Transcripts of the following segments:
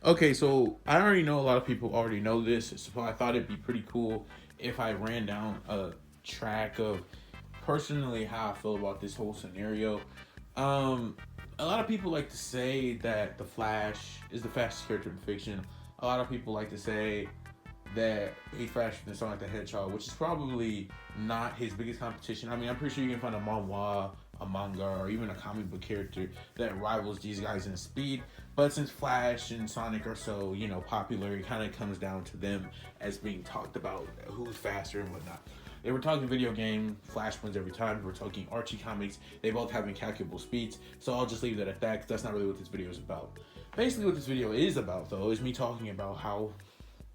Okay, so I already know a lot of people already know this, so I thought it'd be pretty cool if I ran down a track of personally how I feel about this whole scenario. Um, a lot of people like to say that the Flash is the fastest character in fiction. A lot of people like to say that he's faster than Sonic the Hedgehog, which is probably not his biggest competition. I mean, I'm pretty sure you can find a manhwa, a manga, or even a comic book character that rivals these guys in speed. But since Flash and Sonic are so, popular, it kind of comes down to them as being talked about who's faster and whatnot. If we're talking video game, Flash wins every time. If we're talking Archie comics, they both have incalculable speeds. So I'll just leave that at that because that's not really what this video is about. Basically, what this video is about, though, is me talking about how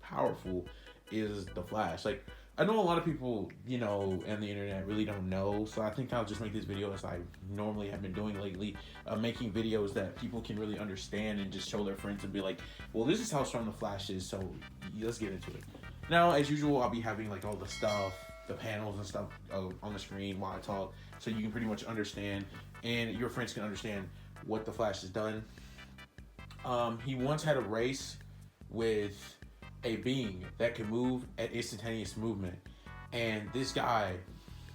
powerful is the Flash. Like, I know a lot of people, and the internet really don't know, so I think I'll just make this video as I normally have been doing lately, making videos that people can really understand and just show their friends and be like, well, this is how strong the Flash is, so let's get into it. Now, as usual, I'll be having like all the stuff, the panels and stuff on the screen while I talk, so you can pretty much understand, and your friends can understand what the Flash has done. He once had a race with a being that could move at instantaneous movement. And this guy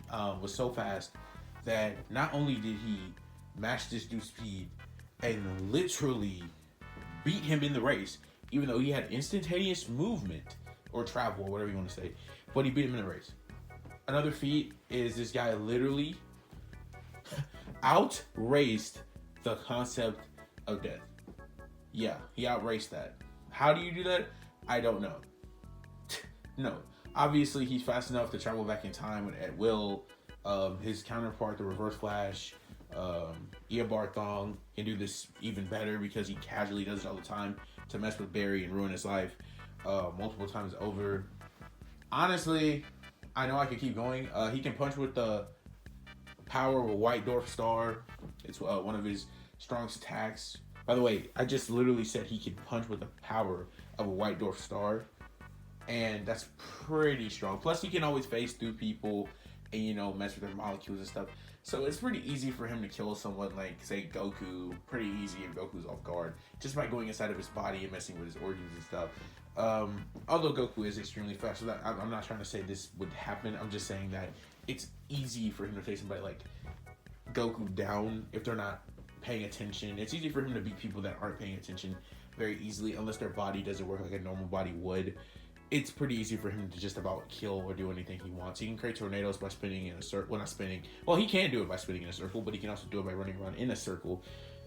was so fast that not only did he match this dude's speed and literally beat him in the race, even though he had instantaneous movement or travel or whatever you want to say, but he beat him in the race. Another feat is this guy literally outraced the concept of death. Yeah, he outraced that. How do you do that? I don't know. No. Obviously, he's fast enough to travel back in time at will. His counterpart, the Reverse Flash, Eobard Thong, can do this even better because he casually does it all the time to mess with Barry and ruin his life multiple times over. Honestly, I know I could keep going. He can punch with the power of a white dwarf star. It's one of his strongest attacks. By the way, I just literally said he could punch with the power of a white dwarf star, and that's pretty strong. Plus, he can always phase through people and mess with their molecules and stuff. So it's pretty easy for him to kill someone like, say, Goku. Pretty easy if Goku's off guard, just by going inside of his body and messing with his organs and stuff. Although Goku is extremely fast, so that, I'm not trying to say this would happen. I'm just saying that it's easy for him to take somebody like Goku down if they're not paying attention. It's easy for him to beat people that aren't paying attention very easily, unless their body doesn't work like a normal body would. It's pretty easy for him to just about kill or do anything he wants. He can create tornadoes by spinning in a circle. Well, not spinning. Well, he can do it by spinning in a circle, but he can also do it by running around in a circle.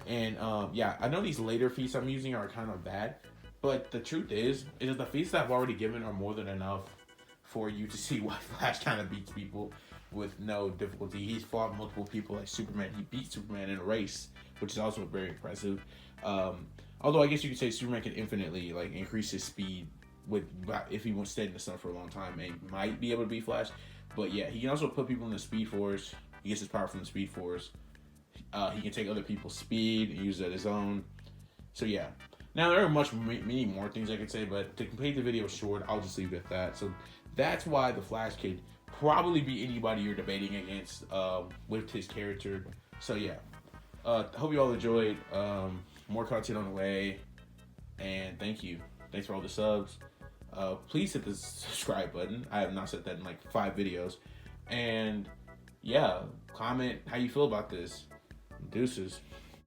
And yeah, I know these later feats I'm using are kind of bad, but the truth is that the feats that I've already given are more than enough for you to see why Flash kind of beats people with no difficulty. He's fought multiple people like Superman. He beat Superman in a race, which is also very impressive. Although I guess you could say Superman can infinitely like increase his speed with if he won't stay in the sun for a long time and might be able to beat Flash. But yeah, he can also put people in the Speed Force. He gets his power from the Speed Force. He can take other people's speed and use it as his own. So yeah. Now there are many more things I could say, but to complete the video short, I'll just leave it at that. So that's why the Flash could probably be anybody you're debating against with his character. So yeah. Hope you all enjoyed. More content on the way. And thank you. Thanks for all the subs. Please hit the subscribe button. I have not said that in like 5 videos. And yeah, comment how you feel about this. Deuces.